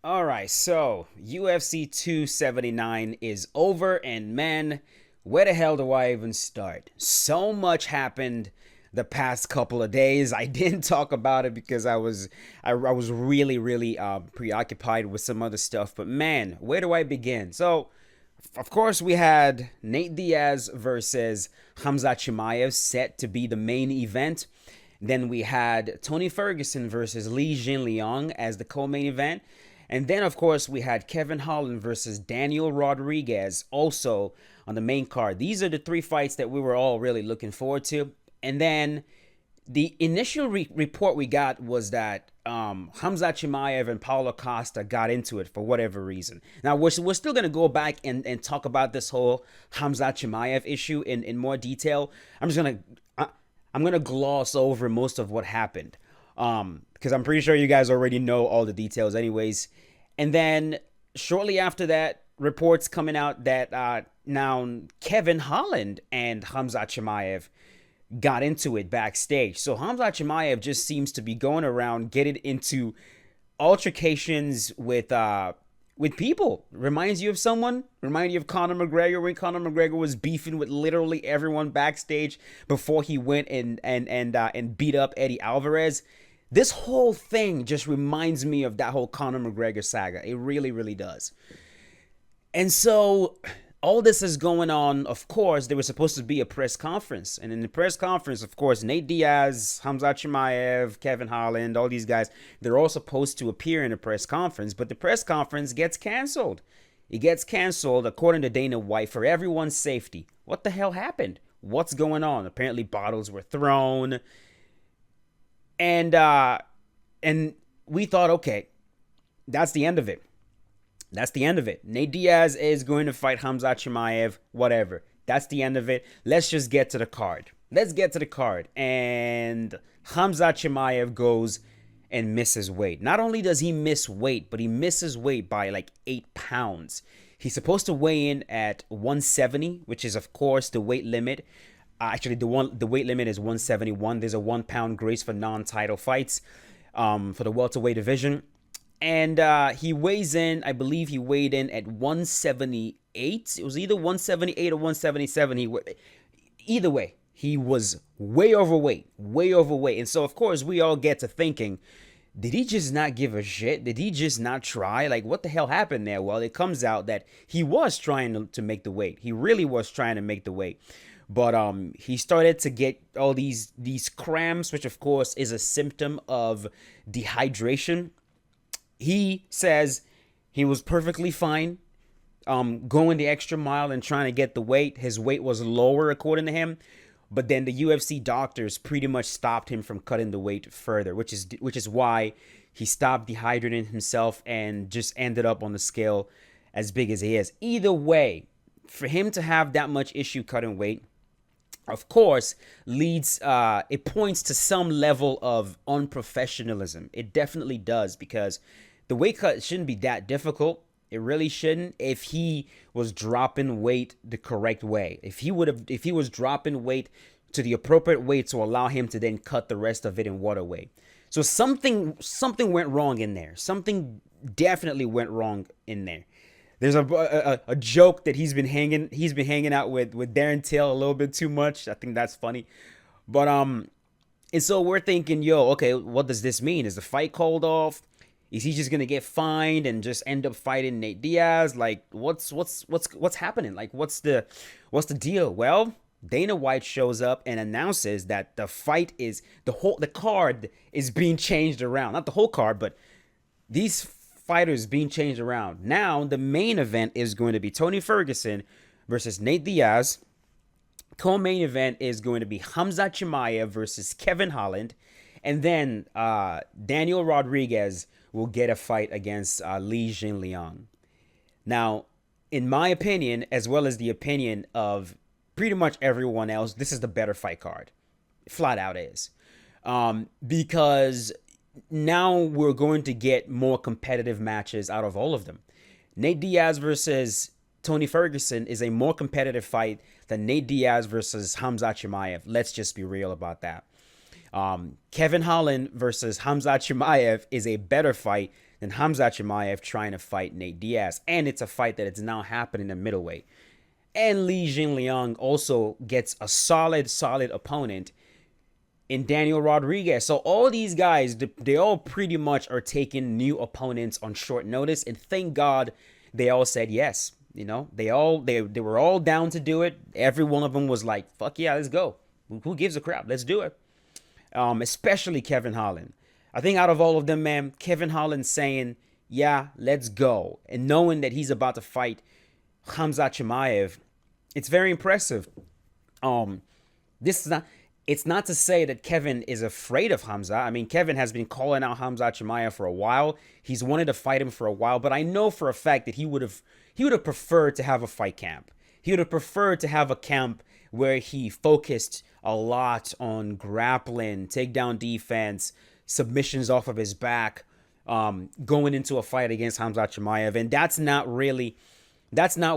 All right, so UFC 279 is over, and man, where the hell do I even start? So much happened the past couple of days. I didn't talk about it because I was really preoccupied with some other stuff. But man, where do I begin? So, of course, we had Nate Diaz versus Khamzat Chimaev set to be the main event. Then we had Tony Ferguson versus Jingliang as the co-main event. And then, of course, we had Kevin Holland versus Daniel Rodriguez also on the main card. These are the three fights that we were all really looking forward to. And then the initial report we got was that Khamzat Chimaev and Paulo Costa got into it for whatever reason. Now, we're still going to go back and talk about this whole Khamzat Chimaev issue in more detail. I'm gonna gloss over most of what happened, because I'm pretty sure you guys already know all the details, anyways. And then shortly after that, reports coming out that now Kevin Holland and Khamzat Chimaev got into it backstage. So Khamzat Chimaev just seems to be going around getting into altercations with people. Reminds you of someone? Remind you of Conor McGregor when Conor McGregor was beefing with literally everyone backstage before he went and beat up Eddie Alvarez. This whole thing just reminds me of that whole Conor McGregor saga. It really does. And so all this is going on. Of course, there was supposed to be a press conference. And in the press conference, of course, Nate Diaz, Khamzat Chimaev, Kevin Holland, all these guys, they're all supposed to appear in a press conference. But the press conference gets canceled. It gets canceled, according to Dana White, for everyone's safety. What the hell happened? What's going on? Apparently bottles were thrown. And we thought, okay, that's the end of it. That's the end of it. Nate Diaz is going to fight Khamzat Chimaev, whatever. That's the end of it. Let's just get to the card. Let's get to the card. And Khamzat Chimaev goes and misses weight. Not only does he miss weight, but he misses weight by like 8 pounds. He's supposed to weigh in at 170, which is, of course, the weight limit. Actually, the weight limit is 171. There's a 1 pound grace for non-title fights for the welterweight division. And he weighs in, I believe he weighed in at 178. It was either 178 or 177. Either way, he was way overweight. And so, of course, we all get to thinking, did he just not give a shit? Did he just not try? Like, what the hell happened there? Well, it comes out that he was trying to make the weight. He really was trying to make the weight. But he started to get all these cramps, which, of course, is a symptom of dehydration. He says he was perfectly fine going the extra mile and trying to get the weight. His weight was lower, according to him. But then the UFC doctors pretty much stopped him from cutting the weight further, which is why he stopped dehydrating himself and just ended up on the scale as big as he is. Either way, for him to have that much issue cutting weight, of course, it points to some level of unprofessionalism. It definitely does, because the weight cut shouldn't be that difficult. It really shouldn't, if he was dropping weight the correct way. If he was dropping weight to the appropriate weight to allow him to then cut the rest of it in water weight. So something went wrong in there. Something definitely went wrong in there. There's a joke that he's been hanging out with Darren Till a little bit too much. I think that's funny. But and so we're thinking, yo, okay, what does this mean? Is the fight called off? Is he just gonna get fined and just end up fighting Nate Diaz? Like, what's happening? Like, what's the deal? Well, Dana White shows up and announces that the card is being changed around. Not the whole card, but these fighters being changed around. Now, the main event is going to be Tony Ferguson versus Nate Diaz. Co-main event is going to be Khamzat Chimaev versus Kevin Holland. And then Daniel Rodriguez will get a fight against Jingliang. Now, in my opinion, as well as the opinion of pretty much everyone else, this is the better fight card. Flat out is. Because now we're going to get more competitive matches out of all of them. Nate Diaz versus Tony Ferguson is a more competitive fight than Nate Diaz versus Khamzat Chimaev. Let's just be real about that. Kevin Holland versus Khamzat Chimaev is a better fight than Khamzat Chimaev trying to fight Nate Diaz. And it's a fight that is now happening in middleweight. And Jingliang also gets a solid opponent in Daniel Rodriguez. So all these guys, they all pretty much are taking new opponents on short notice. And thank God they all said yes. You know, they were all down to do it. Every one of them was like, fuck yeah, let's go. Who gives a crap? Let's do it. Especially Kevin Holland. I think out of all of them, man, Kevin Holland saying, yeah, let's go. And knowing that he's about to fight Khamzat Chimaev, it's very impressive. This is not... It's not to say that Kevin is afraid of Khamzat. I mean, Kevin has been calling out Khamzat Chimaev for a while. He's wanted to fight him for a while, but I know for a fact that he would have preferred to have a fight camp. He would have preferred to have a camp where he focused a lot on grappling, takedown defense, submissions off of his back, going into a fight against Khamzat Chimaev, and that's not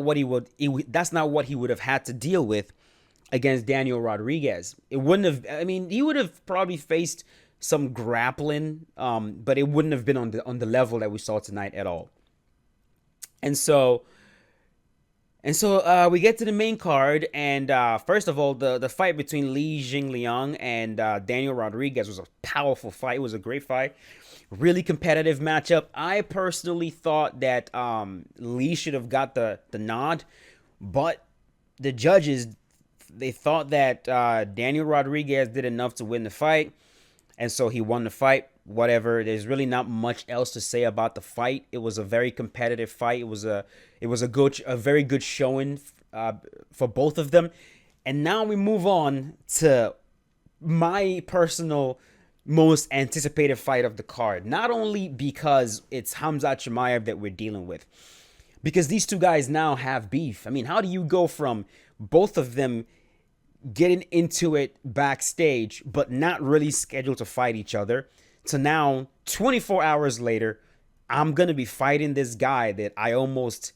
what he would have had to deal with against Daniel Rodriguez. It wouldn't have, I mean, he would have probably faced some grappling, but it wouldn't have been on the level that we saw tonight at all. And so we get to the main card, and first of all, the fight between Jingliang and Daniel Rodriguez was a powerful fight. It was a great fight. Really competitive matchup. I personally thought that Lee should have got the nod, but the judges, they thought that Daniel Rodriguez did enough to win the fight, and so he won the fight. Whatever. There's really not much else to say about the fight. It was a very competitive fight. It was a very good showing for both of them. And now we move on to my personal most anticipated fight of the card. Not only because it's Khamzat Chimaev that we're dealing with, because these two guys now have beef. I mean, how do you go from both of them getting into it backstage but not really scheduled to fight each other, to now 24 hours later, I'm gonna be fighting this guy that I almost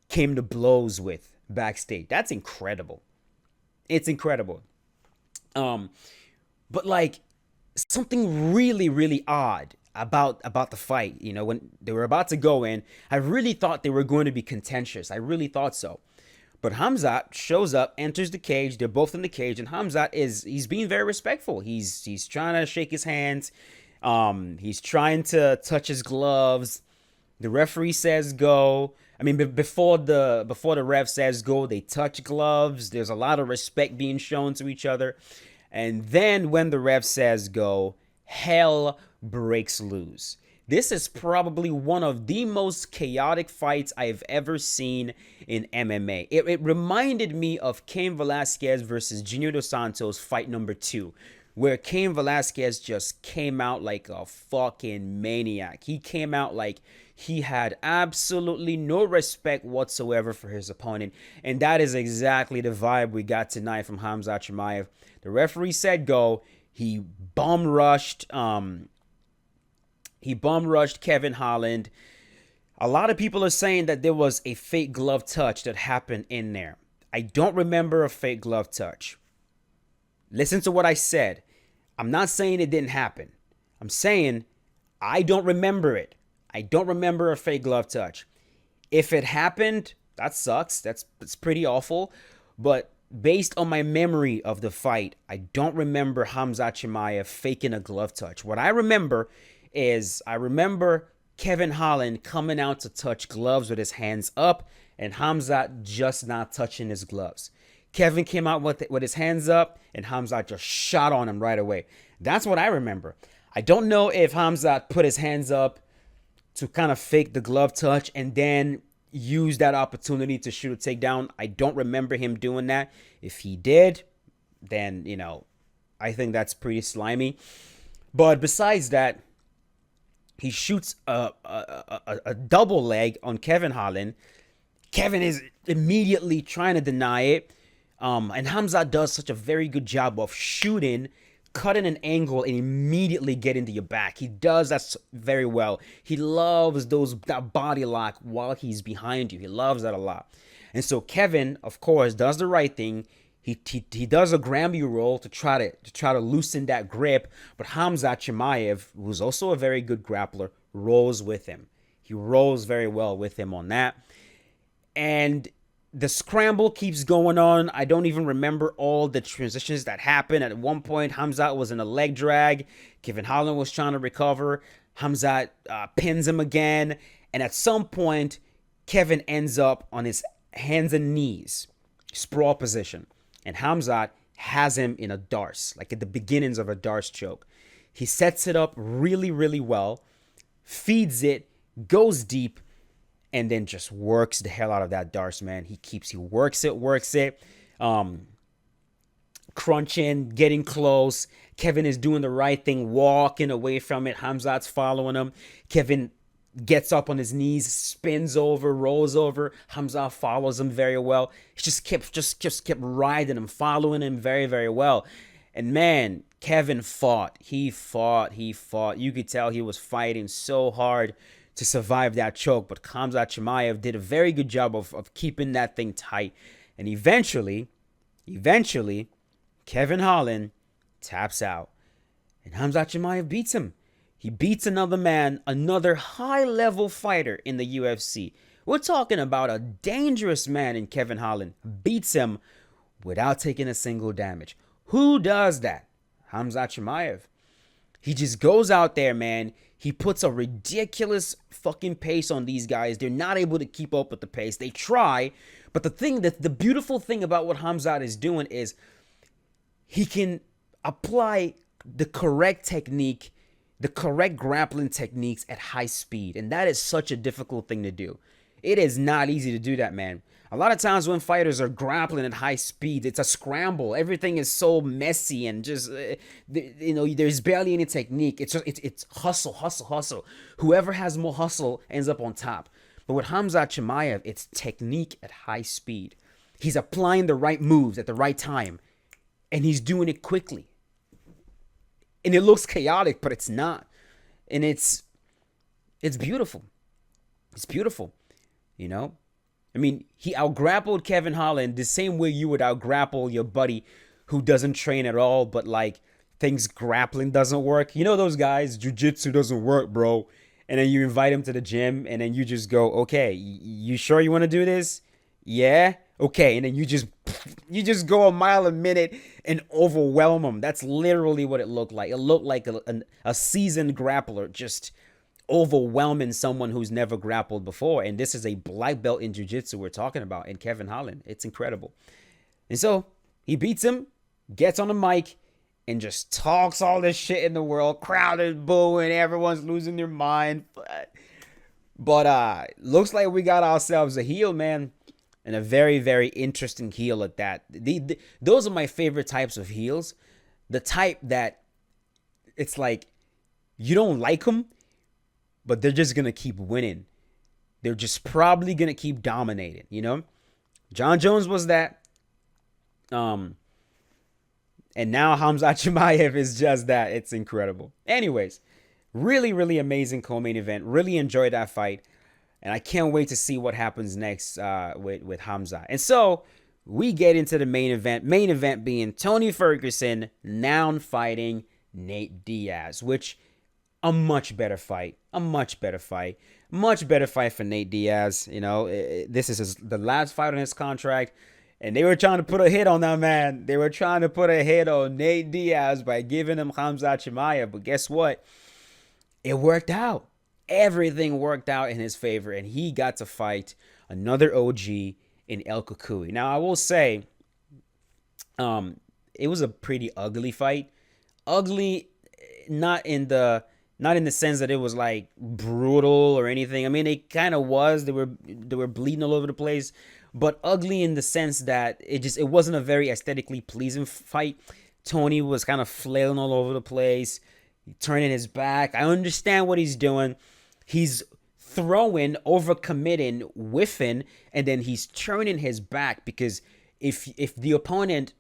came to blows with backstage? That's incredible. It's incredible. But like, something really odd about the fight, you know, when they were about to go in, I really thought they were going to be contentious. I really thought so. But Khamzat shows up, enters the cage. They're both in the cage, and Khamzat he's being very respectful. He's trying to shake his hands. He's trying to touch his gloves. The referee says go. I mean, before the ref says go, they touch gloves. There's a lot of respect being shown to each other. And then when the ref says go, hell breaks loose. This is probably one of the most chaotic fights I've ever seen in MMA. It reminded me of Cain Velasquez versus Junior Dos Santos fight number 2, where Cain Velasquez just came out like a fucking maniac. He came out like he had absolutely no respect whatsoever for his opponent. And that is exactly the vibe we got tonight from Khamzat Chimaev. The referee said go. He bum rushed Kevin Holland. A lot of people are saying that there was a fake glove touch that happened in there. I don't remember a fake glove touch. Listen to what I said. I'm not saying it didn't happen. I'm saying I don't remember it. I don't remember a fake glove touch. If it happened, that sucks. That's pretty awful. But based on my memory of the fight, I don't remember Khamzat Chimaev faking a glove touch. What I remember is Kevin Holland coming out to touch gloves with his hands up, and Khamzat just not touching his gloves. Kevin came out with his hands up, and Khamzat just shot on him right away. That's what I remember. I don't know if Khamzat put his hands up to kind of fake the glove touch and then use that opportunity to shoot a takedown. I don't remember him doing that. If he did, then, you know, I think that's pretty slimy. But besides that, he shoots a double leg on Kevin Holland. Kevin is immediately trying to deny it. And Khamzat does such a very good job of shooting, cutting an angle, and immediately getting to your back. He does that very well. He loves that body lock while he's behind you. He loves that a lot. And so Kevin, of course, does the right thing. He does a Grammy roll to try to loosen that grip. But Khamzat Chimaev, who's also a very good grappler, rolls with him. He rolls very well with him on that. And the scramble keeps going on. I don't even remember all the transitions that happened. At one point, Khamzat was in a leg drag. Kevin Holland was trying to recover. Khamzat pins him again. And at some point, Kevin ends up on his hands and knees, sprawl position. And Khamzat has him in a darce, like at the beginnings of a darce choke. He sets it up really, really well, feeds it, goes deep, and then just works the hell out of that darce, man. He works it, crunching, getting close. Kevin is doing the right thing, walking away from it. Khamzat's following him. Kevin gets up on his knees, spins over, rolls over. Khamzat follows him very well. He just kept riding him, following him very, very well. And man, Kevin fought. He fought. You could tell he was fighting so hard to survive that choke. But Khamzat Chimaev did a very good job of keeping that thing tight. And eventually, Kevin Holland taps out. And Khamzat Chimaev beats him. He beats another man, another high-level fighter in the UFC. We're talking about a dangerous man in Kevin Holland. Beats him without taking a single damage. Who does that? Khamzat Chimaev. He just goes out there, man. He puts a ridiculous fucking pace on these guys. They're not able to keep up with the pace. They try, but the beautiful thing about what Khamzat is doing is he can apply the correct technique, the correct grappling techniques at high speed. And that is such a difficult thing to do. It is not easy to do that, man. A lot of times when fighters are grappling at high speed, it's a scramble. Everything is so messy and just, there's barely any technique. It's hustle. Whoever has more hustle ends up on top. But with Khamzat Chimaev, it's technique at high speed. He's applying the right moves at the right time, and he's doing it quickly. And it looks chaotic, but it's not. And it's beautiful. It's beautiful, you know? I mean, he out-grappled Kevin Holland the same way you would out-grapple your buddy who doesn't train at all, but like thinks grappling doesn't work. You know those guys, jiu-jitsu doesn't work, bro. And then you invite him to the gym and then you just go, okay, you sure you want to do this? Yeah? Okay. And then you just go a mile a minute and overwhelm him. That's literally what it looked like. It looked like a seasoned grappler just overwhelming someone who's never grappled before. And this is a black belt in jiu-jitsu we're talking about in Kevin Holland. It's incredible. And so he beats him, gets on the mic, and just talks all this shit in the world. Crowd is booing, everyone's losing their mind. But looks like we got ourselves a heel, man. And a very, very interesting heel at that. Those are my favorite types of heels. The type that it's like you don't like them, but they're just going to keep winning. They're just probably going to keep dominating, you know? John Jones was that. And now Khamzat Chimaev is just that. It's incredible. Anyways, really, really amazing co-main event. Really enjoyed that fight. And I can't wait to see what happens next with Khamzat. And so we get into the main event. Main event being Tony Ferguson now fighting Nate Diaz, which a much better fight. Much better fight for Nate Diaz. You know, this is the last fight on his contract. And they were trying to put a hit on that man. They were trying to put a hit on Nate Diaz by giving him Khamzat Chimaev. But guess what? It worked out. Everything worked out in his favor. And he got to fight another OG in El Cucuy. Now, I will say, it was a pretty ugly fight. Ugly, not in the sense that it was like brutal or anything. I mean, it kind of was. They were bleeding all over the place. But ugly in the sense that it wasn't a very aesthetically pleasing fight. Tony was kind of flailing all over the place, turning his back. I understand what he's doing. He's throwing, overcommitting, whiffing, and then he's turning his back because if the opponent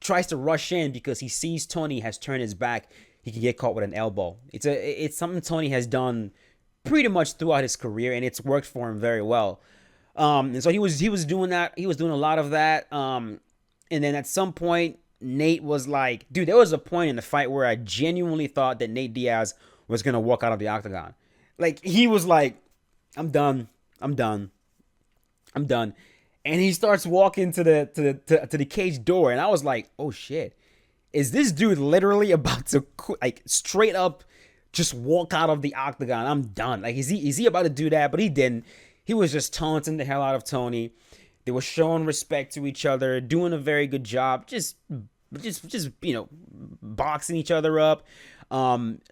tries to rush in because he sees Tony has turned his back, he can get caught with an elbow. It's something Tony has done pretty much throughout his career, and it's worked for him very well. And so he was doing that. He was doing a lot of that. And then at some point, Nate was like, dude, there was a point in the fight where I genuinely thought that Nate Diaz was going to walk out of the octagon. Like he was like, I'm done. I'm done. I'm done. And he starts walking to the cage door, and I was like, oh shit, is this dude literally about to like straight up just walk out of the octagon? I'm done. Like is he about to do that? But he didn't. He was just taunting the hell out of Tony. They were showing respect to each other, doing a very good job, just boxing each other up.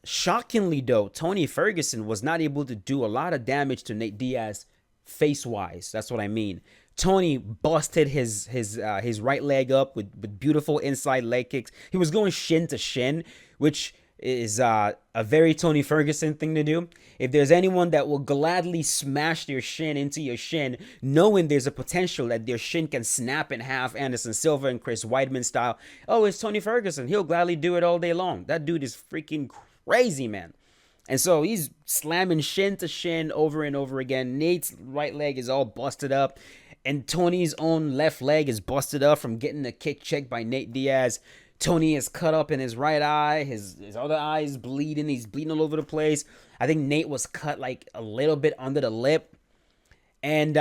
Shockingly though, Tony Ferguson was not able to do a lot of damage to Nate Diaz face wise. That's what I mean. Tony busted his right leg up with beautiful inside leg kicks. He was going shin to shin, which is a very Tony Ferguson thing to do. If there's anyone that will gladly smash their shin into your shin, knowing there's a potential that their shin can snap in half, Anderson Silva and Chris Weidman style, oh, it's Tony Ferguson. He'll gladly do it all day long. That dude is freaking crazy, man. And so he's slamming shin to shin over and over again. Nate's right leg is all busted up. And Tony's own left leg is busted up from getting a kick check by Nate Diaz. Tony is cut up in his right eye. His other eye is bleeding. He's bleeding all over the place. I think Nate was cut like a little bit under the lip. And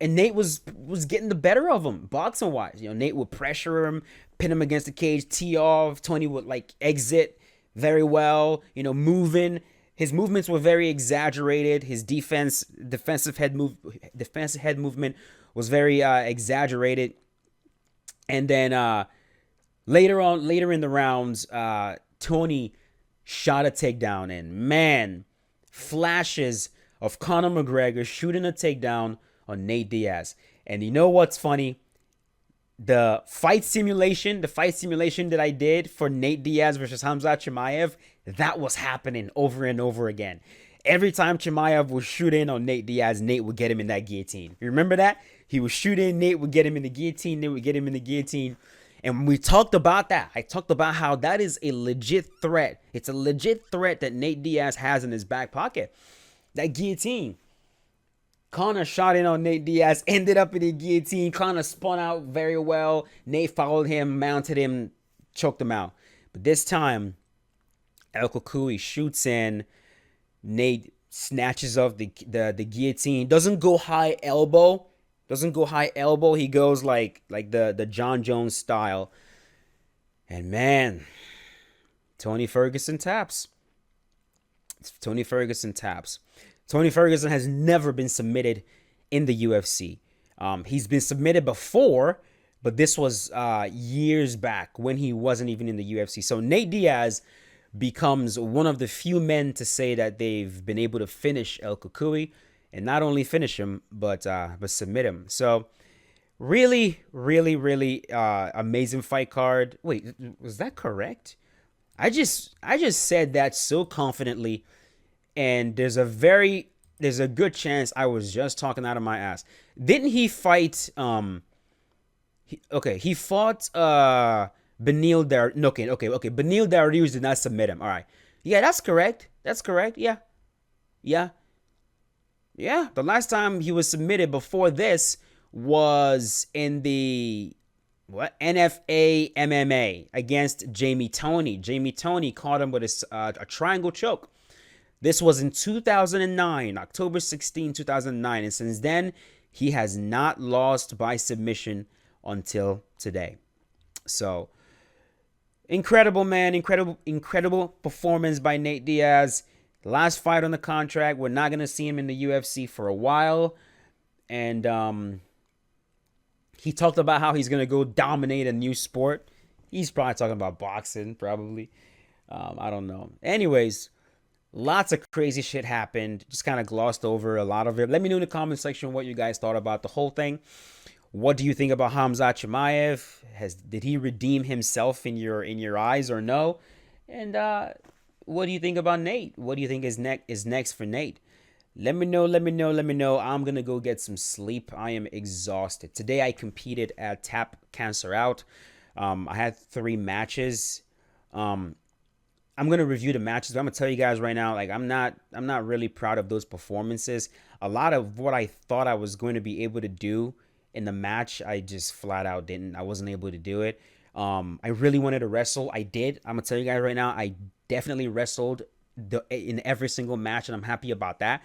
Nate was getting the better of him, boxing wise. Nate would pressure him, pin him against the cage, tee off. Tony would like exit very well, moving. His movements were very exaggerated. His defensive head movement was very exaggerated. And then later in the rounds, Tony shot a takedown, and man, flashes of Conor McGregor shooting a takedown on Nate Diaz. And you know what's funny? The fight simulation that I did for Nate Diaz versus Khamzat Chimaev, that was happening over and over again. Every time Chimaev was shooting on Nate Diaz, Nate would get him in that guillotine. You remember that? He was shooting, Nate would get him in the guillotine, Nate would get him in the guillotine. And we talked about that. I talked about how that is a legit threat. It's a legit threat that Nate Diaz has in his back pocket. That guillotine. Conor shot in on Nate Diaz, ended up in the guillotine. Conor spun out very well. Nate followed him, mounted him, choked him out. But this time, El Kukui shoots in. Nate snatches off the guillotine. Doesn't go high elbow. He goes like the John Jones style. And man, Tony Ferguson taps. Tony Ferguson has never been submitted in the UFC. He's been submitted before, but this was years back when he wasn't even in the UFC. So Nate Diaz becomes one of the few men to say that they've been able to finish El Kukui, and not only finish him, but submit him. So really, really, really amazing fight card. Wait, was that correct? I just said that so confidently. And there's a good chance I was just talking out of my ass. Didn't he fight? He fought Beneil Dar. Okay. Beneil Dariush did not submit him. All right. Yeah, that's correct. Yeah. The last time he was submitted before this was in the NFA MMA against Jamie Toney. Jamie Toney caught him with a triangle choke. This was in 2009, October 16, 2009. And since then, he has not lost by submission until today. So, incredible, man. Incredible performance by Nate Diaz. Last fight on the contract. We're not going to see him in the UFC for a while. And he talked about how he's going to go dominate a new sport. He's probably talking about boxing, probably. I don't know. Anyways, lots of crazy shit happened. Just kind of glossed over a lot of it. Let me know in the comment section what you guys thought about the whole thing. What do you think about Khamzat Chimaev? Did he redeem himself in your eyes or no? And what do you think about Nate? What do you think is next for Nate? Let me know. I'm going to go get some sleep. I am exhausted. Today I competed at Tap Cancer Out. I had 3 matches. I'm going to review the matches, but I'm going to tell you guys right now, like I'm not really proud of those performances. A lot of what I thought I was going to be able to do in the match, I just flat out didn't. I wasn't able to do it. I really wanted to wrestle. I did. I'm going to tell you guys right now, I definitely wrestled in every single match, and I'm happy about that.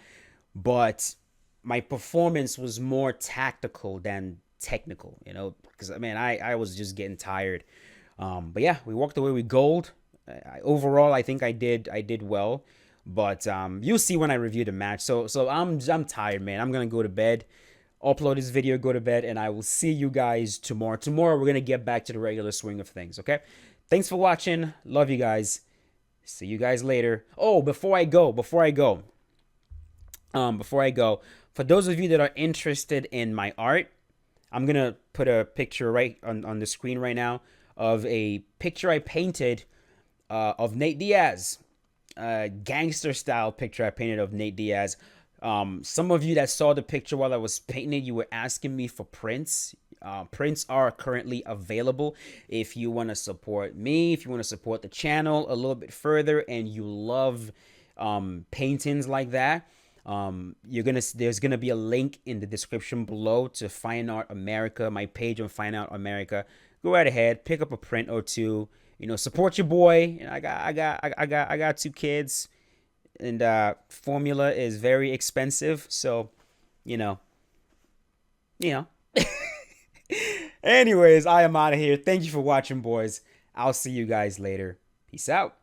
But my performance was more tactical than technical, because I mean I was just getting tired. But yeah, we walked away with gold. Overall, I think I did well, but you'll see when I review the match. So I'm tired, man. I'm gonna go to bed, upload this video, go to bed, and I will see you guys tomorrow. Tomorrow we're gonna get back to the regular swing of things. Okay, thanks for watching. Love you guys. See you guys later. Oh, before I go, for those of you that are interested in my art, I'm gonna put a picture right on the screen right now of a picture I painted of Nate Diaz, gangster style picture I painted of Nate Diaz. Some of you that saw the picture while I was painting it, you were asking me for prints. Prints are currently available if you want to support me, if you want to support the channel a little bit further, and you love paintings like that. There's gonna be a link in the description below to Fine Art America, my page on Fine Art America. Go right ahead, pick up a print or two. Support your boy. I got 2 kids, and formula is very expensive. So, you know. Anyways, I am out of here. Thank you for watching, boys. I'll see you guys later. Peace out.